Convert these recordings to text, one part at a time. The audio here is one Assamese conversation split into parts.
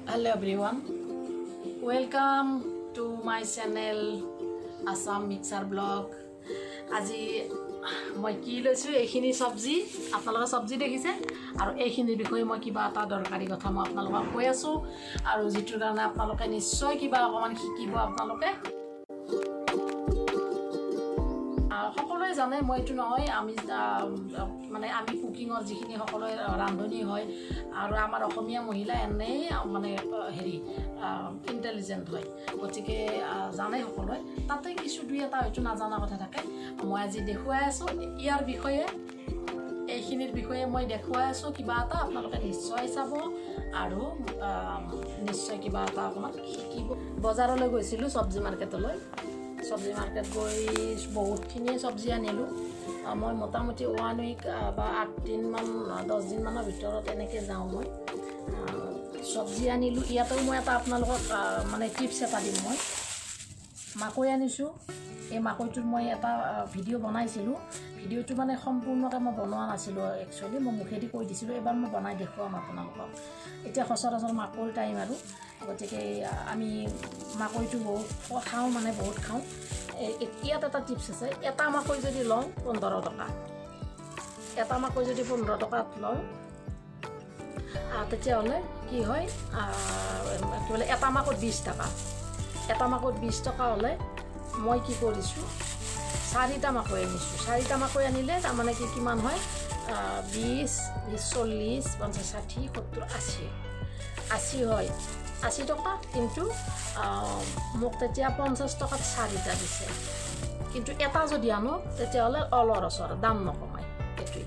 Hello everyone, welcome to my channel Assam Mixer Blog. আজি মই কি লৈছো এইখিনি সবজি আপোনালোকে সবজি দেখিছে আৰু এইখিনিৰ বিষয়ে মই কিবা এটা দৰকাৰী কথা মই আপোনালোকক কৈ আছো আৰু যেটোৰ কাৰণে আপোনালোকে নিশ্চয় কিবা অকমান শিকিব আপোনালোকে সকলোৱে জানে মই এইটো নহয় আমি মানে আমি কুকিঙৰ যিখিনি সকলোৱে ৰান্ধনি হয় আৰু আমাৰ অসমীয়া মহিলা এনেই মানে হেৰি ইন্টেলিজেন্ট হয় গতিকে জানে সকলোৱে তাতে কিছু দুই এটা হয়তো নাজানা কথা থাকে মই আজি দেখুৱাই আছো ইয়াৰ বিষয়ে এইখিনিৰ বিষয়ে মই দেখুৱাই আছো কিবা এটা আপোনালোকে নিশ্চয় চাব আৰু নিশ্চয় কিবা এটা অকমান শিকিব বজাৰলৈ গৈছিলোঁ সবজি মাৰ্কেটলৈ সবজি মাৰ্কেট গৈ বহুতখিনিয়ে সবজি আনিলোঁ মই মোটামুটি 1 উইক বা 8 দিনমান 10 দিনমানৰ ভিতৰত এনেকৈ যাওঁ মই সবজি আনিলোঁ ইয়াতেও মই এটা আপোনালোকক মানে টিপছ এটা দিম মই মাকৈ আনিছোঁ এই মাকৈটোৰ মই এটা ভিডিঅ' বনাইছিলোঁ ভিডিঅ'টো মানে সম্পূৰ্ণকৈ মই বনোৱা নাছিলোঁ একচুৱেলি মই মুখেদি কৈ দিছিলোঁ এবাৰ মই বনাই দেখুৱাম আপোনালোকক এতিয়া সচৰাচৰ মাকৈৰ টাইম আৰু গতিকে আমি মাকৈটো বহুত খাওঁ মানে বহুত খাওঁ ইয়াত এটা টিপছ আছে এটা মাকৈ যদি লওঁ 15 টকা এটা মাকৈ যদি 15 টকাত লওঁ তেতিয়াহ'লে কি হয় কি বোলে এটা মাকৈত 20 টকা এটা মাকৈত 20 টকা হ'লে মই কি কৰিছোঁ 4টা মাকৈ আনিছোঁ 4টা মাকৈ আনিলে তাৰমানে কি কিমান হয় 20 40 50 60 70 80 80 হয় 80 টকা কিন্তু মোক তেতিয়া 50 টকাত 4টা দিছে কিন্তু এটা যদি আনো তেতিয়াহ'লে অলৰছৰ দাম নকমায় এইটোৱে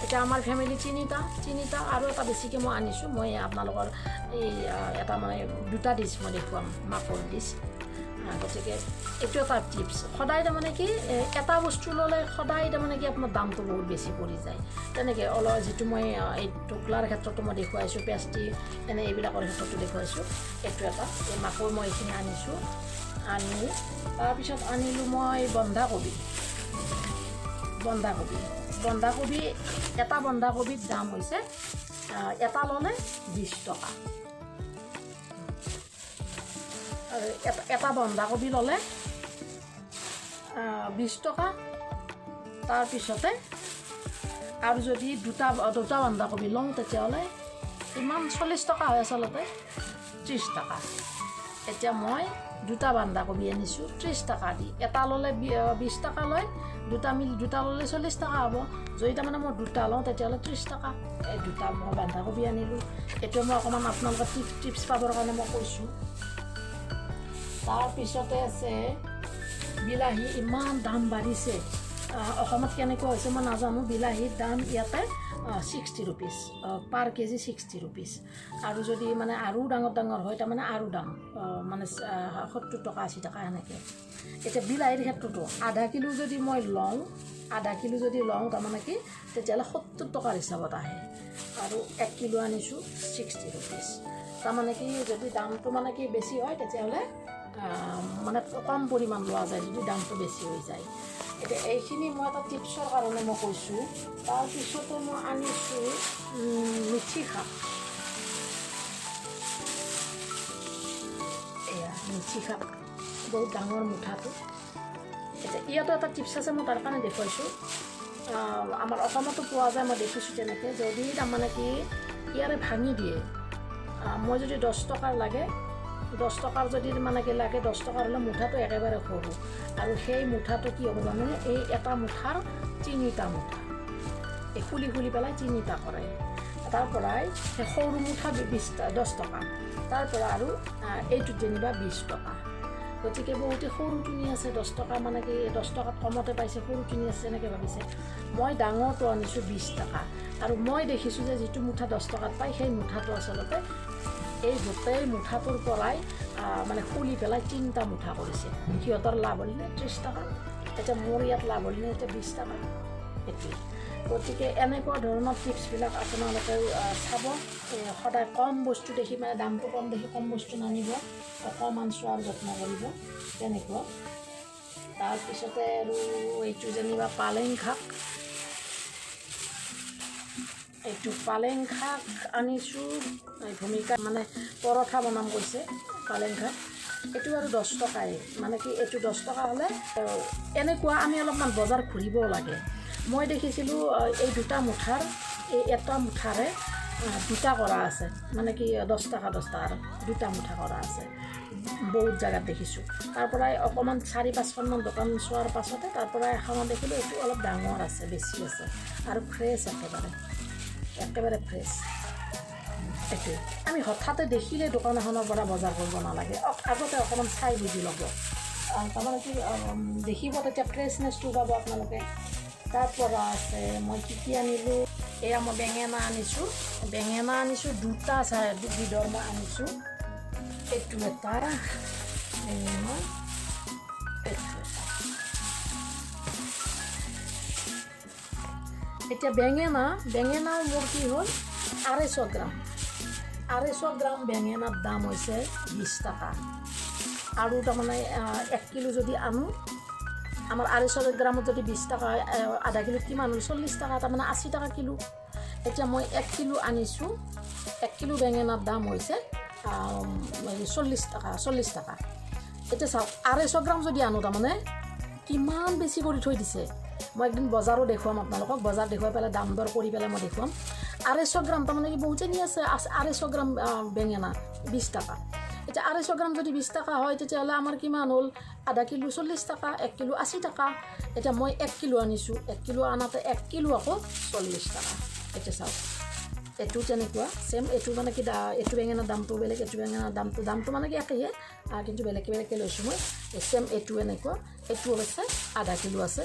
এটা আমাৰ ফ্যামিলি তিনিটা আৰু এটা বেছিকৈ মই আনিছোঁ মই আপোনালোকৰ এই এটা মানে দুটা ডিছ মই দেখুৱাম মাকৰ ডিছ গতিকে এইটো এটা টিপছ সদায় তাৰমানে কি এটা বস্তু ল'লে সদায় তাৰমানে কি আপোনাৰ দামটো বহুত বেছি পৰি যায় তেনেকৈ অলপ যিটো মই এই টুকলাৰ ক্ষেত্ৰতো মই দেখুৱাইছোঁ পেষ্টি এনে এইবিলাকৰ ক্ষেত্ৰতো দেখুৱাইছোঁ এইটো এটা এই মাকৈ মই এইখিনি আনিছোঁ আনি তাৰপিছত আনিলোঁ মই বন্ধাকবি এটা বন্ধাকবিৰ দাম হৈছে এটা ল'লে 20 টকা এটা বন্ধাকবি ল'লে 20 টকা তাৰপিছতে আৰু যদি দুটা বন্ধাকবি লওঁ তেতিয়াহ'লে ইমান 40 টকা হয় আচলতে 30 টকা এতিয়া মই দুটা বন্ধাকবি আনিছোঁ 30 টকা দি এটা ল'লে 20 টকা লয় দুটা ল'লে 40 টকা হ'ব যদি তাৰমানে মই দুটা লওঁ তেতিয়াহ'লে 30 টকা এই দুটা মই বন্ধাকবি আনিলোঁ এইটো মই অকণমান আপোনালোকৰ টিপছ পাবৰ কাৰণে মই কৈছোঁ তাৰপিছতে আছে বিলাহী ইমান দাম বাঢ়িছে অসমত কেনেকুৱা হৈছে মই নাজানো বিলাহীৰ দাম ইয়াতে 60 rupees পাৰ কেজি 60 rupees আৰু যদি মানে আৰু ডাঙৰ হয় তাৰমানে আৰু দাম মানে 70 টকা 80 টকা এনেকৈ এতিয়া বিলাহীৰ ক্ষেত্ৰতো আধা কিলো যদি মই লওঁ তাৰমানে কি তেতিয়াহ'লে 70 টকাৰ হিচাপত আহে আৰু 1 কিলো আনিছোঁ 60 rupees তাৰমানে কি যদি দামটো মানে কি বেছি হয় তেতিয়াহ'লে মানে কম পৰিমাণ লোৱা যায় যদি দামটো বেছি হৈ যায় এতিয়া এইখিনি মই এটা টিপছৰ কাৰণে মই কৈছোঁ তাৰপিছতে মই আনিছোঁ মিঠি শাক এয়া মিঠি শাক বহুত ডাঙৰ মুঠাটো এতিয়া ইয়াতো এটা টিপছ আছে মই তাৰ কাৰণে দেখুৱাইছোঁ আমাৰ অসমতো পোৱা যায় মই দেখিছোঁ তেনেকৈ যদি তাৰমানে কি ইয়াৰে ভাঙি দিয়ে মই যদি 10 টকাৰ লাগে 10 টকাৰ যদি মানে কি লাগে 10 টকাৰ হ'লে মুঠাটো একেবাৰে সৰু আৰু সেই মুঠাটো কি হ'ব জানেনে এই এটা মুঠাৰ 3টা মুঠা এই খুলি পেলাই 3টা কৰে তাৰ পৰাই সেই সৰু মুঠা 10 টকা তাৰ পৰা আৰু এইটো যেনিবা 20 টকা গতিকে বহুতে সৰু কিনি আছে 10 টকা মানে কি 10 টকাত কমতে পাইছে সৰু কিনি আছে এনেকৈ ভাবিছে মই ডাঙৰটো আনিছোঁ 20 টকা আৰু মই দেখিছোঁ যে যিটো মুঠা 10 টকাত পায় সেই মুঠাটো আচলতে এই গোটেই মুঠাটোৰ পৰাই মানে খুলি পেলাই 3টা মুঠা কৰিছে সিহঁতৰ লাভ হ'লে 30 টকা এতিয়া মোৰ ইয়াত লাভ হ'লে এতিয়া 20 টকা এইটোৱে গতিকে এনেকুৱা ধৰণৰ টিপছবিলাক আপোনালোকে চাব সদায় কম বস্তু দেখি মানে দামটো কম দেখি কম বস্তু নানিব অকণমান চোৱাৰ যত্ন কৰিব তেনেকুৱা তাৰপিছতে আৰু এইটো যেনিবা পালেং শাক এইটো পালেং শাক আনিছোঁ ভূমিকা মানে পৰঠা বনাম কৈছে পালেং শাক এইটো আৰু 10 টকাই মানে কি এইটো 10 টকা হ'লে এনেকুৱা আমি অলপমান বজাৰ ঘূৰিব লাগে মই দেখিছিলোঁ এই দুটা মুঠাৰ এই এটা মুঠাৰে দুটা কৰা আছে মানে কি 10 টকা দুটা মুঠা কৰা আছে বহুত জায়গাত দেখিছোঁ তাৰ পৰাই অকণমান 4-5খনমান দোকান চোৱাৰ পাছতে তাৰ পৰা এখনত দেখিলোঁ এইটো অলপ ডাঙৰ আছে বেছি আছে আৰু ফ্ৰেছ একেবাৰে ফ্ৰেছ এইটোৱে আমি হঠাতে দেখিলে দোকান এখনৰ পৰা বজাৰ কৰিব নালাগে আগতে অকণমান চাই বুজি ল'ব তাৰমানে কি দেখিব তেতিয়া ফ্ৰেছনেছটো পাব আপোনালোকে তাৰ পৰা আছে মই কি আনিলোঁ এয়া মই বেঙেনা আনিছোঁ দুটা বিধৰ মই আনিছোঁ এইটো এটা বেঙেনা এতিয়া বেঙেনা মোৰ কি হ'ল 250 গ্ৰাম বেঙেনাৰ দাম হৈছে 20 টকা আৰু তাৰমানে 1 কিলো যদি আনো আমাৰ 250 গ্ৰামত যদি 20 টকা আধা কিলো কিমান হ'ল 40 টকা তাৰমানে 80 টকা কিলো এতিয়া মই 1 কিলো আনিছোঁ 1 কিলো বেঙেনাৰ দাম হৈছে 40 টকা এতিয়া চাওক 250 গ্ৰাম যদি আনো তাৰমানে কিমান বেছি কৰি থৈ দিছে মই একদিন বজাৰো দেখুৱাম আপোনালোকক বজাৰ দেখুৱাই পেলাই দাম দৰ কৰি পেলাই মই দেখুৱাম 250 গ্ৰাম তাৰমানে কি বহুতে নি আছে 250 গ্ৰাম বেঙেনা 20 টকা এতিয়া 250 গ্ৰাম যদি 20 টকা হয় তেতিয়াহ'লে আমাৰ কিমান হ'ল আধা কিলো 40 টকা 1 কিলো 80 টকা এতিয়া মই 1 কিলো আনিছোঁ 1 কিলো আনাতে 1 কিলো আকৌ 40 টকা এতিয়া চাওক এইটো তেনেকুৱা চেম এইটো মানে কি এইটো বেঙেনাৰ দামটো বেলেগ এইটো বেঙেনাৰ দামটো মানে কি একেই কিন্তু বেলেগকৈ লৈছোঁ মই চেম এইটো এনেকুৱা এইটো আছে আধা কিলো আছে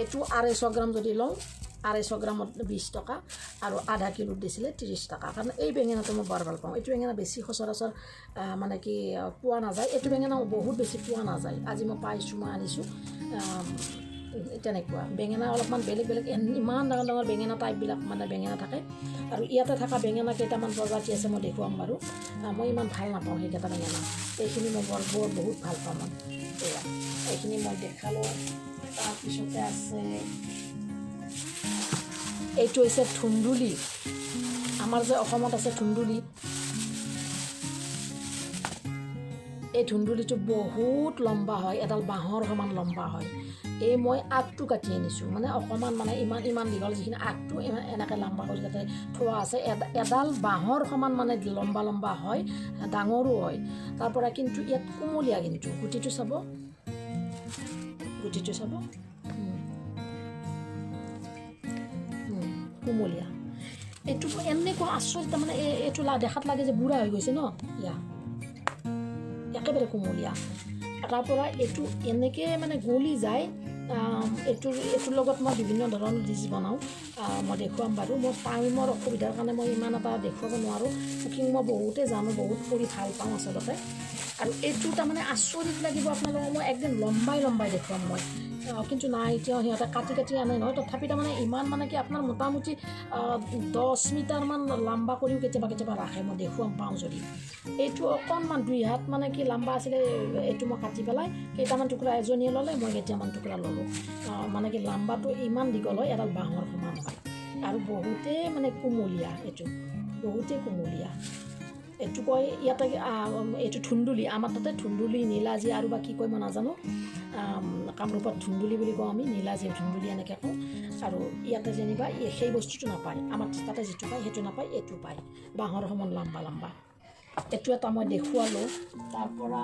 এইটো 250 গ্ৰাম যদি লওঁ 250 গ্ৰামত 20 টকা আৰু আধা কিলোত দিছিলে 30 টকা কাৰণ এই বেঙেনাটো মই বৰ ভাল পাওঁ এইটো বেঙেনা বেছি সচৰাচৰ মানে কি পোৱা নাযায় এইটো বেঙেনা বহুত বেছি পোৱা নাযায় আজি মই পাইছোঁ মই আনিছোঁ তেনেকুৱা বেঙেনা অলপমান বেলেগ ইমান ডাঙৰ বেঙেনা টাইপবিলাক মানে বেঙেনা থাকে আৰু ইয়াতে থকা বেঙেনা কেইটামান প্ৰজাতি আছে মই দেখুৱাম বাৰু মই ইমান ভাল নাপাওঁ সেইকেইটা বেঙেনা এইখিনি মই বহুত ভাল পাওঁ মই এয়া এইখিনি মই দেখালোঁ তাৰপিছতে আছে এইটো হৈছে ধুন্দুলি আমাৰ যে অসমত আছে ধুন্দুলি এই ধুন্দুলিটো বহুত লম্বা হয় এডাল বাঁহৰ সমান লম্বা হয় এই মই আগটো কাটি আনিছোঁ মানে অকণমান মানে ইমান দীঘল যিখিনি আগটো এনেকৈ লম্বা কৰি যাতে থোৱা আছে এডাল বাঁহৰ সমান মানে লম্বা হয় ডাঙৰো হয় তাৰ পৰা কিন্তু ইয়াত কোমলীয়া কিন্তু গুটিটো চাব কোমলীয়া এইটো এনেকুৱা আচৰিত তাৰমানে এইটো দেখাত লাগে যে বুঢ়া হৈ গৈছে ন একেবাৰে কোমলীয়া তাৰ পৰা এইটো এনেকৈ মানে গলি যায় এইটোৰ লগত মই বিভিন্ন ধৰণৰ ডিছ বনাওঁ মই দেখুৱাম বাৰু মোৰ টাইমৰ অসুবিধাৰ কাৰণে মই ইমান এটা দেখুৱাব নোৱাৰোঁ কুকিং মই বহুতেই জানো বহুত কৰি ভাল পাওঁ আচলতে আৰু এইটো তাৰমানে আচৰিত লাগিব আপোনালোকক মই একদিন লম্বাই দেখুৱাম মই কিন্তু নাই এতিয়া সিহঁতে কাটি আনে নহয় তথাপি তাৰমানে ইমান মানে কি আপোনাৰ মোটামুটি 10 মিটাৰমান লম্বা কৰিও কেতিয়াবা ৰাখে মই দেখুৱাম পাওঁ যদি এইটো অকণমান 2 হাত মানে কি লম্বা আছিলে এইটো মই কাটি পেলাই কেইটামান টুকুৰা এজনীয়ে ল'লে মই কেইটামান টুকুৰা ল'লোঁ মানে কি লম্বাটো ইমান দীঘল হয় এডাল বাঁহৰ সমান হয় আৰু বহুতেই মানে কোমলীয়া এইটো কয় ইয়াতে এইটো ধুন্দুলি আমাৰ তাতে ধুন্দুলি নীলাজী আৰু বা কি কয় মই নাজানো কামৰূপত ধুন্দুলি বুলি কওঁ আমি নীলাজী ধুন্দুলি এনেকৈ কওঁ আৰু ইয়াতে যেনিবা সেই বস্তুটো নাপায় আমাৰ তাতে যিটো পায় সেইটো নাপায় এইটো পায় বাঁহৰ সমান লম্বা এইটো এটা মই দেখুৱালোঁ তাৰপৰা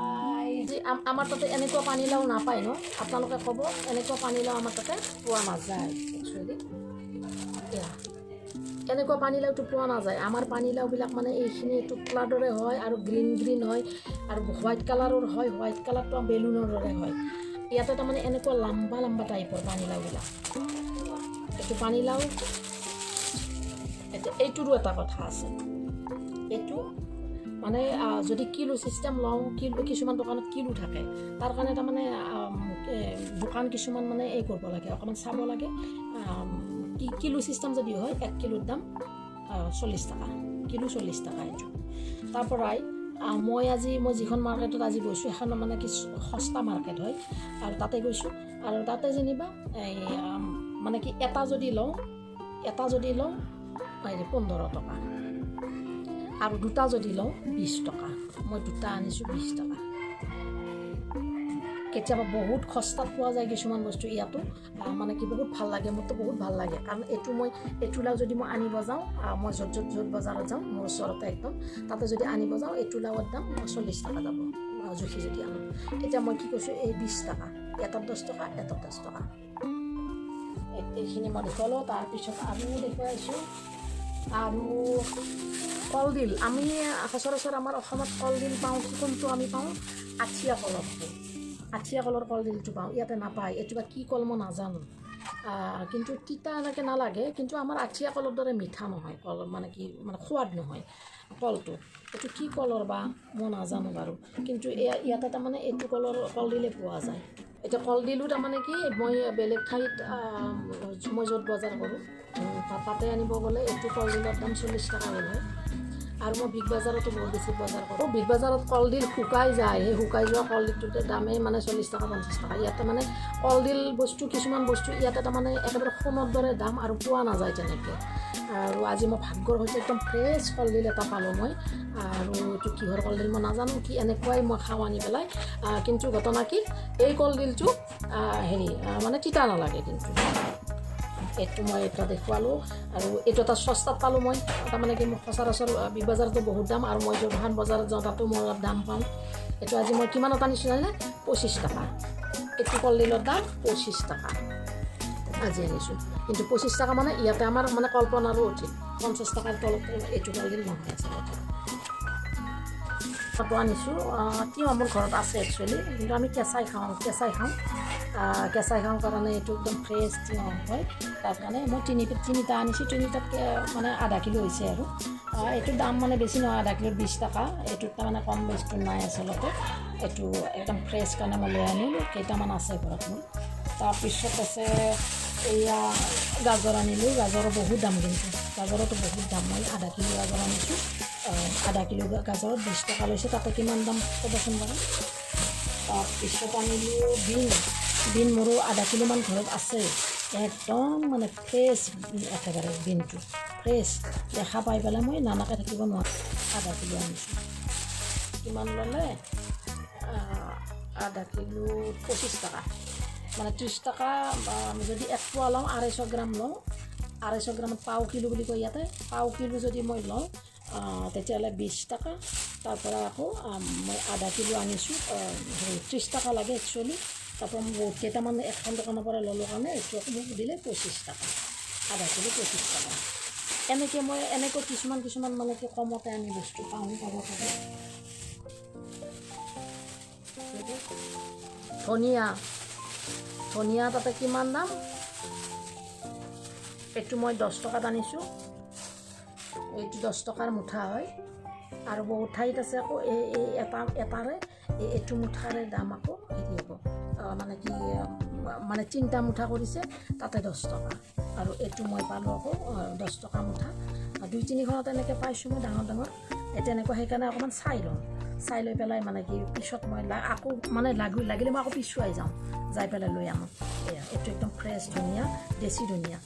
আমাৰ তাতে এনেকুৱা পানীলাও নাপায় ন আপোনালোকে ক'ব এনেকুৱা পানীলাও আমাৰ তাতে পোৱা নাযায় একচুৱেলি এনেকুৱা পানীলাওটো পোৱা নাযায় আমাৰ পানীলাওবিলাক মানে এইখিনি টুকলাৰ দৰে হয় আৰু গ্ৰীণ হয় আৰু হোৱাইট কালাৰৰ হয় হোৱাইট কালাৰটো বেলুনৰ দৰে হয় ইয়াতে তাৰমানে এনেকুৱা লম্বা টাইপৰ পানীলাওবিলাক এইটো পানীলাও এইটোৰো এটা কথা আছে এইটো মানে যদি কিলো চিষ্টেম লওঁ কিছুমান দোকানত কিলো থাকে তাৰ কাৰণে তাৰমানে দোকান কিছুমান মানে এই কৰিব লাগে অকণমান চাব লাগে কিলো চিষ্টেম যদি হয় 1 কিলোৰ দাম 40 টকা কিলো 40 টকা এইটো তাৰ পৰাই মই যিখন মাৰ্কেটত আজি গৈছোঁ সেইখন মানে কি সস্তা মাৰ্কেট হয় আৰু তাতে গৈছোঁ আৰু তাতে যেনিবা মানে কি এটা যদি লওঁ 15 টকা আৰু দুটা যদি লওঁ 20 টকা মই দুটা আনিছোঁ 20 টকা কেতিয়াবা বহুত সস্তাত পোৱা যায় কিছুমান বস্তু ইয়াতো মানে কি বহুত ভাল লাগে মোৰতো বহুত ভাল লাগে কাৰণ এইটো লাও যদি মই আনিব যাওঁ মই য'ত বজাৰত যাওঁ মোৰ ওচৰতে একদম তাতে যদি আনিব যাওঁ এইটো লাওৰ দাম 40 টকা যাব জুখি যদি আনো এতিয়া মই কি কৈছোঁ এই 20 টকা এটাত 10 টকা এটাত 10 টকা এইখিনি মই দেখুৱালোঁ তাৰপিছত আৰু দেখুৱাইছোঁ আৰু কলডিল আমি সচৰাচৰ আমাৰ অসমত কলডিল পাওঁ কোনটো আমি পাওঁ আঠিয়া কলৰ কলডিলটো পাওঁ ইয়াতে নাপায় এইটো বা কি কল মই নাজানো কিন্তু তিতা এনেকৈ নালাগে কিন্তু আমাৰ আঠিয়া কলৰ দৰে মিঠা নহয় কল মানে কি মানে সোৱাদ নহয় কলটো এইটো কি কলৰ বা মই নাজানো বাৰু কিন্তু ইয়াতে তাৰমানে এইটো কলডিলে পোৱা যায় এতিয়া কলডিলো তাৰমানে কি মই বেলেগ ঠাইত মই য'ত বজাৰ কৰোঁ তাতে আনিব গ'লে এইটো কলডিলৰ দাম 40 টকা হ'ল হয় আৰু মই বিগ বাজাৰতো বহুত বেছি বজাৰ কৰোঁ বিগ বাজাৰত কলডিল শুকাই যায় সেই শুকাই যোৱা কলডিলটোতে দামেই মানে 40 টকা 50 টকা ইয়াতে মানে কলডিল বস্তু কিছুমান বস্তু ইয়াতে তাৰমানে একেবাৰে সোণৰ দৰে দাম আৰু পোৱা নাযায় তেনেকৈ আৰু আজি মই ভাগ্যৰ হৈছে একদম ফ্ৰেছ কলডিল এটা পালোঁ মই আৰু এইটো কিহৰ কলডিল মই নাজানো কি এনেকুৱাই মই খাওঁ আনি পেলাই কিন্তু ঘটনা কি এই কলডিলটো মানে তিতা নালাগে কিন্তু এইটো মই এটা দেখুৱালোঁ আৰু এইটো এটা সস্তাত পালোঁ মই তাৰমানে কি মই সচৰাচৰ বিগ বাজাৰতো বহুত দাম আৰু মই যোৰহাট বজাৰত যাওঁ তাতো মই অলপ দাম পাওঁ এইটো আজি মই কিমানত আনিছোঁ জানে 25 টকা এইটো কলডিলৰ দাম 25 টকা আজি আনিছোঁ কিন্তু 25 টকা মানে ইয়াতে আমাৰ মানে কল্পনাৰো অধিক 50 টকাৰ তলত এইটো কলডিল নহয় আচলতে ফটো আনিছোঁ তিয়ঁহ মোৰ ঘৰত আছে একচুৱেলি কিন্তু আমি কেঁচাই খাওঁ কাৰণে এইটো একদম ফ্ৰেছ তিয়ঁহ হয় তাৰ কাৰণে মই তিনিটা আনিছোঁ তিনিটাত মানে আধা কিলো হৈছে আৰু এইটোৰ দাম মানে বেছি নহয় আধা কিলোত 20 টকা এইটোত তাৰমানে কম বেছটো নাই আচলতে এইটো একদম ফ্ৰেছ কাৰণে মই লৈ আনিলোঁ কেইটামান আছে ঘৰত মোৰ তাৰপিছত আছে এয়া গাজৰ আনিলোঁ গাজৰৰ বহুত দাম কিন্তু গাজৰতো বহুত দাম মই আধা কিলো গাজৰ আনিছোঁ আধা কিলো গাজৰত 20 টকা লৈছে তাতে কিমান দাম ক'বচোন বাৰু তাৰপিছত আনিলোঁ বিন মোৰো আধা কিলোমান ঘৰত আছে একদম মানে ফ্ৰেছ একেবাৰে বিনটো ফ্ৰেছ দেখা পাই পেলাই মই নানাকৈ থাকিব নোৱাৰোঁ আধা কিলো আনিছোঁ কিমান ল'লে আধা কিলো 25 টকা মানে 30 টকা যদি 1 পোৱা লওঁ 250 গ্ৰাম লওঁ 250 গ্ৰামত পাও কিলো বুলি কয় ইয়াতে পাও কিলো যদি মই লওঁ তেতিয়াহ'লে 20 টকা তাৰপৰা আকৌ মই আধা কিলো আনিছোঁ 30 টকা লাগে একচুৱেলি তাৰপৰা মই বহুত কেইটামান এখন দোকানৰ পৰা ল'লোঁ কাৰণে এইটো আকৌ মোক দিলে 25 টকা আধা কিলো 25 টকা এনেকৈ কিছুমান মানে কি কমতে আমি বস্তু পাব পাৰোঁ ধনিয়া তাতে কিমান দাম এইটো মই 10 টকাত আনিছোঁ এইটো 10 টকাৰ মুঠা হয় আৰু বহুত ঠাইত আছে আকৌ এটাৰে এইটো মুঠাৰে দাম আকৌ হেৰি হ'ব মানে কি মানে 3টা মুঠা কৰিছে তাতে 10 টকা আৰু এইটো মই পালোঁ আকৌ 10 টকা মুঠা 2-3খনত এনেকৈ পাইছোঁ মই ডাঙৰ তেনেকুৱা সেইকাৰণে অকণমান চাই লৈ পেলাই মানে কি পিছত মই আকৌ মানে লাগিলে মই আকৌ পিছুৱাই যাওঁ যাই পেলাই লৈ আহোঁ এইটো একদম ফ্ৰেছ ধনিয়া দেশী ধনিয়া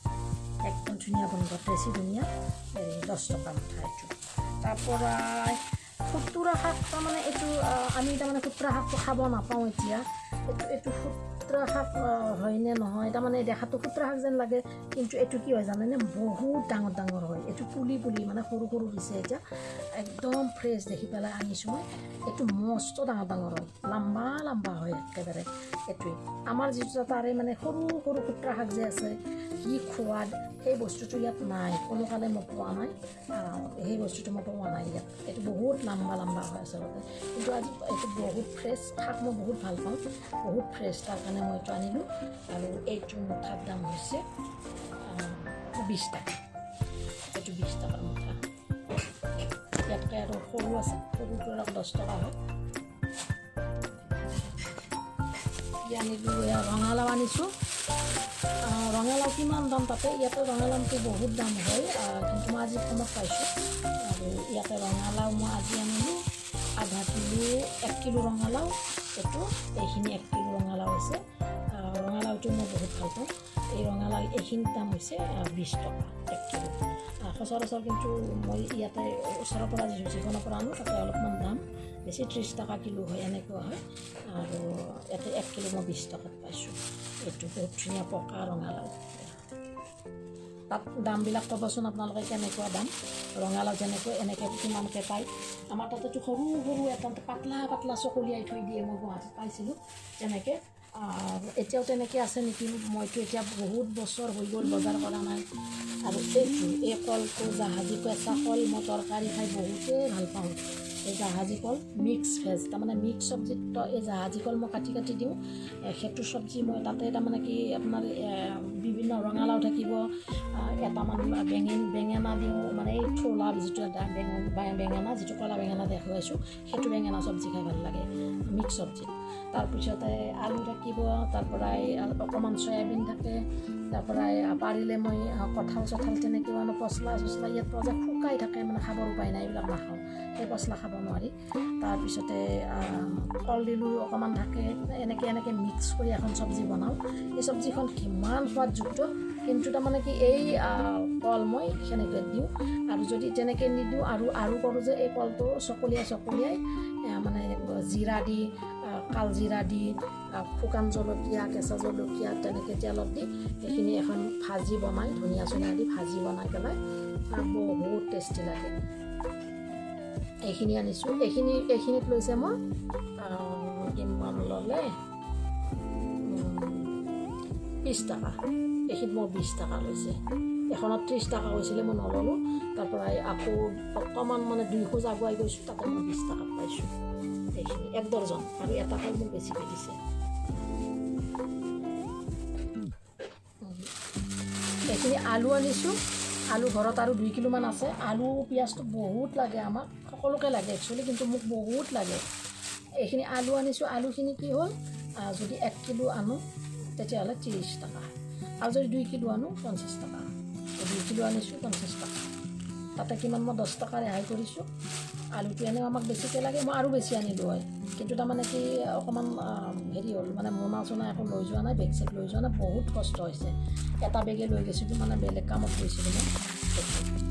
একদম ধুনীয়া গোন্ধ দেশী ধনিয়া 10 টকা মুঠা এইটো তাৰপৰা খুতুৰা শাক তাৰমানে এইটো আমি তাৰমানে খুতুৰা শাকটো খাব নাপাওঁ এতিয়া এইটো খুতুৰা শাক হয়নে নহয় তাৰমানে দেখাটো খুতুৰা শাক যেন লাগে কিন্তু এইটো কি হয় জানেনে বহুত ডাঙৰ হয় এইটো পুলি মানে সৰু দিছে এতিয়া একদম ফ্ৰেছ দেখি পেলাই আনিছোঁ মই এইটো মস্ত ডাঙৰ হয় লম্বা হয় একেবাৰে এইটোৱে আমাৰ যিটো তাৰে মানে সৰু খুতুৰা শাক যে আছে কি সোৱাদ সেই বস্তুটো ইয়াত নাই কোনো কালে মই পোৱা নাই সেই বস্তুটো মই পোৱা নাই ইয়াত এইটো বহুত লম্বা হয় আচলতে কিন্তু আজি এইটো বহুত ফ্ৰেছ শাক মই বহুত ভাল পাওঁ বহুত ফ্ৰেছ তাৰ কাৰণে মই এইটো আনিলোঁ আৰু এইটো মুঠাৰ দাম হৈছে 20 টকা এইটো 20 টকাৰ মুঠা ইয়াতকৈ আৰু সৰু আছে সৰুটো 10 টকা হয় আনিলোঁ ৰঙালাও আনিছোঁ ৰঙালাও কিমান দাম তাতে ইয়াতে ৰঙালাওটো বহুত দাম হয় কিন্তু মই আজি কমত পাইছোঁ আৰু ইয়াতে ৰঙালাও মই আজি আনিলোঁ আধা কিলো 1 কিলো ৰঙালাও এইখিনি 1 কিলো ৰঙালাও আছে ৰঙালাওটো মই বহুত ভাল পাওঁ। এই ৰঙালাও এইখিনি দাম হৈছে 20 টকা 1 কিলো। সচৰাচৰ কিন্তু মই ইয়াতে ওচৰৰ পৰা যিখনৰ পৰা আনো তাতে অলপমান দাম বেছি, 30 টকা কিলো হয়, এনেকুৱা হয়। আৰু ইয়াতে 1 কিলো মই 20 টকাত পাইছোঁ। এইটো বহুত ধুনীয়া পকা ৰঙালাও। তাত দামবিলাক ক'বচোন আপোনালোকে কেনেকুৱা দাম, ৰঙালাও যেনেকৈ এনেকৈ কিমানকৈ পায়। আমাৰ তাতেতো সৰু সৰু এটা পাতলা পাতলা চকলিয়াই থৈ দিয়ে, মই গুৱাহাটীত পাইছিলোঁ তেনেকৈ। এতিয়াও তেনেকৈ আছে নেকি, মইতো এতিয়া বহুত বছৰ হৈ গ'ল বজাৰ কৰা নাই। আৰু এইটো এই কলটো জাহাজী কেঁচা কল, মই তৰকাৰী খাই বহুতেই ভাল পাওঁ। এই জাহাজী কল মিক্স ভেজ, তাৰমানে মিক্স চব্জিত এই জাহাজী কল মই কাটি কাটি দিওঁ। সেইটো চব্জি মই তাতে তাৰমানে কি আপোনাৰ বিভিন্ন ৰঙালাও থাকিব, এটামান বেঙেনা দিওঁ, মানে এই থোলা যিটো এটা বেঙেনা, যিটো ক'লা বেঙেনা দেখুৱাইছোঁ, সেইটো বেঙেনা চব্জি খাই ভাল লাগে মিক্স চব্জিত। তাৰপিছতে আলু থাকিব, তাৰপৰাই অকণমান চয়াবিন থাকে, তাৰপৰাই পাৰিলে মই কঁঠাল চঠাল তেনেকৈ মানে পচলা চচলা ইয়াত পোৱা যায়, শুকাই থাকে, মানে খাবৰ উপায় নাই, এইবিলাক নাখাওঁ, সেই পচলা খাব নোৱাৰি। তাৰপিছতে কলডিলো অকণমান থাকে, এনেকৈ মিক্স কৰি এখন চব্জি বনাওঁ। এই চব্জিখন কিমান সোৱাদযুক্ত, কিন্তু তাৰমানে কি এই কল মই সেনেকৈ দিওঁ। আৰু যদি তেনেকৈ নিদিওঁ আৰু কৰোঁ যে এই কলটো চকলিয়াই মানে জিৰা দি, কালজিৰা দি, শুকান জলকীয়া, কেঁচা জলকীয়া তেনেকৈ তেলত দি সেইখিনি এখন ভাজি বনাই, ধনিয়া চনিয়া দি ভাজি বনাই পেলাই বহুত টেষ্টি লাগে। এইখিনি আনিছোঁ। এইখিনিত লৈছে মই কিমান ল'লে 20 টকা। এইখিনিত মোৰ 20 টকা লৈছে। এখনত 30 টকা হৈছিলে, মই নল'লোঁ। তাৰপৰা আকৌ অকণমান মানে 2 খোজ আগুৱাই গৈছোঁ, তাতে মই 20 টকাত পাইছোঁ। এইখিনি 1 ডৰ্জন, আৰু এটা কল মোক বেছিকৈ দিছে। এইখিনি আলু আনিছোঁ। আলু ঘৰত আৰু 2 কিলোমান আছে। আলু পিঁয়াজটো বহুত লাগে আমাক, সকলোকে লাগে একচুৱেলি, কিন্তু মোক বহুত লাগে। এইখিনি আলু আনিছোঁ। আলুখিনি কি হ'ল, যদি 1 কিলো আনো তেতিয়াহ'লে 30 টকা, আৰু যদি 2 কিলো আনো 50 টকা। 2 কিলো আনিছোঁ 50 টকা, তাতে কিমান মই 10 টকা ৰেহাই কৰিছোঁ। আলুটো এনেও আমাক বেছিকৈ লাগে, মই আৰু বেছি আনিলোঁ হয়, কিন্তু তাৰমানে কি অকণমান হেৰি হ'ল, মানে মোনা চোনা একো লৈ যোৱা নাই, বেগ চেগ লৈ যোৱা নাই, বহুত কষ্ট হৈছে। এটা বেগে লৈ গৈছিলোঁ, মানে বেলেগ কামত গৈছিলোঁ মই।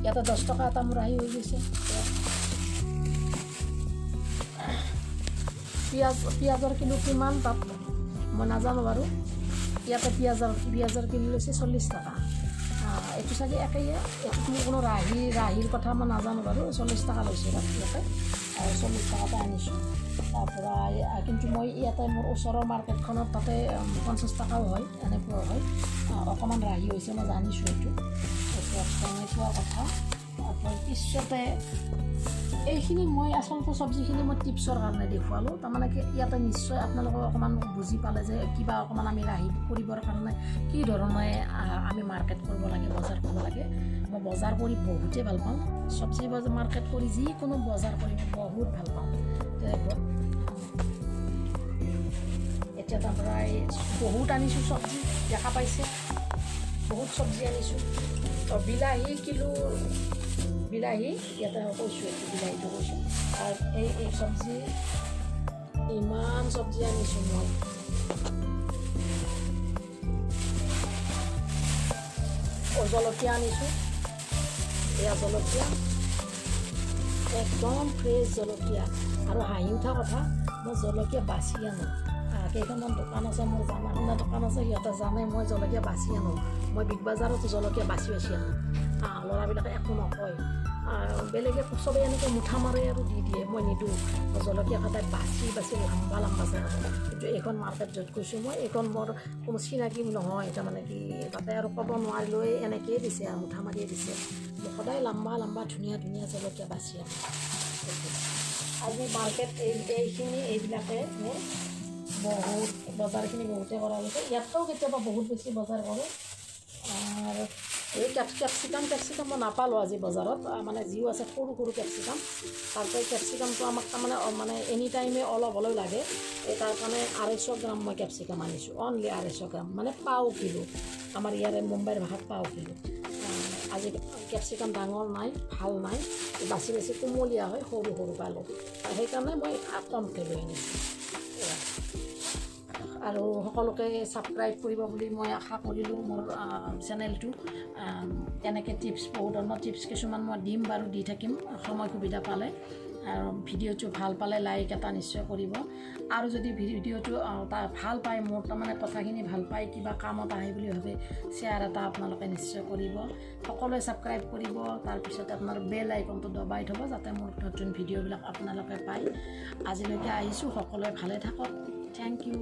ইয়াতে 10 টকা এটা মোৰ আহি হৈ গৈছে। পিঁয়াজৰ কিলো কিমান তাত মই নাজানো বাৰু। ইয়াতে পিঁয়াজৰ কিলো লৈছে 40 টকা। এইটো চাগে একেই, এইটোত মোৰ কোনো ৰাহিৰ কথা মই নাজানো বাৰু। 40 টকা লৈছে তাত ইয়াতে, আৰু 40 টকাতে আনিছোঁ। তাৰপৰা কিন্তু মই ইয়াতে মোৰ ওচৰৰ মাৰ্কেটখনত তাতে 50 টকাও হয়, এনেকুৱাও হয়। অকণমান ৰাহি হৈছে, মই জানিছোঁ এইটো তেনেকুৱা কথা। পিছতে এইখিনি মই আচলতে চব্জিখিনি মই টিপছৰ কাৰণে দেখুৱালোঁ। তাৰমানে কি ইয়াতে নিশ্চয় আপোনালোকে অকণমান বুজি পালে যে কিবা অকণমান আমি ৰাহি কৰিবৰ কাৰণে কি ধৰণে আমি মাৰ্কেট কৰিব লাগে, বজাৰ কৰিব লাগে। মই বজাৰ কৰি বহুতেই ভাল পাওঁ। চব্জি মাৰ্কেট কৰি যিকোনো বজাৰ কৰি মই বহুত ভাল পাওঁ। এতিয়া তাৰপৰা বহুত আনিছোঁ চব্জি, দেখা পাইছে, বহুত চব্জি আনিছোঁ। বিলাহী ইয়াতে কৈছোঁ, এইটো বিলাহীটো কৈছোঁ। আৰু এই চব্জি ইমান চব্জি আনিছোঁ মই। জলকীয়া আনিছোঁ, এয়া জলকীয়া একদম ফ্ৰেছ জলকীয়া। আৰু হাঁহি উঠা কথা, মই জলকীয়া বাছি আনো। কেইখনমান দোকান আছে, মোৰ জানা শুনা দোকান আছে, সিহঁতে জানে মই জলকীয়া বাছি আনো। মই বিগ বাজাৰত জলকীয়া বাছি আনো। ল'ৰাবিলাকে একো নকয়, বেলেগে চবেই এনেকৈ মুঠা মাৰে আৰু দি দিয়ে, মই নিদিওঁ। জলকীয়া সদায় বাছি লম্বা চাই আনো। কিন্তু এইখন মাৰ্কেট য'ত গৈছোঁ মই, এইখন মোৰ কোনো চিনাকি নহয়, তাৰমানে কি তাতে আৰু ক'ব নোৱাৰিলৈ এনেকৈয়ে দিছে, আৰু মুঠা মাৰিয়ে দিছে। মই সদায় লম্বা ধুনীয়া জলকীয়া বাছি আনো। আজি মাৰ্কেট এইবিলাকে মোৰ বহুত বজাৰখিনি বহুতে কৰা গৈছে। ইয়াতও কেতিয়াবা বহুত বেছি বজাৰ কৰোঁ। আৰু এই কেপচিকাম মই নাপালোঁ আজি বজাৰত, মানে যিও আছে সৰু কেপচিকাম। তাৰপৰা কেপচিকামটো আমাক তাৰমানে এনি টাইমে অলপ হ'লেও লাগে। তাৰ কাৰণে 250 গ্ৰাম মই কেপচিকাম আনিছোঁ, অনলি 250 গ্ৰাম, মানে পাও কিলো। আমাৰ ইয়াৰে মুম্বাইৰ ভাষাত পাও কিলো। আজি কেপচিকাম ডাঙৰ নাই, ভাল নাই, বাছি কোমলীয়া হয়, সৰু পালোঁ। সেইকাৰণে মই কমকৈ লৈ আনিছোঁ। আৰু সকলোকে ছাবস্ক্ৰাইব কৰিব বুলি মই আশা কৰিলোঁ মোৰ চেনেলটো। তেনেকৈ টিপছ বহু ধৰণৰ টিপছ কিছুমান মই দিম বাৰু, দি থাকিম সময় সুবিধা পালে। আৰু ভিডিঅ'টো ভাল পালে লাইক এটা নিশ্চয় কৰিব। আৰু যদি ভিডিঅ'টো ভাল পায়, মোৰ তাৰমানে কথাখিনি ভাল পায়, কিবা কামত আহে বুলি ভাবে, শ্বেয়াৰ এটা আপোনালোকে নিশ্চয় কৰিব। সকলোৱে ছাবস্ক্ৰাইব কৰিব, তাৰপিছতে আপোনাৰ বেল আইকনটো দবাই থ'ব যাতে মোৰ নতুন ভিডিঅ'বিলাক আপোনালোকে পায়। আজিলৈকে আহিছোঁ, সকলোৱে ভালে থাকক। Thank U.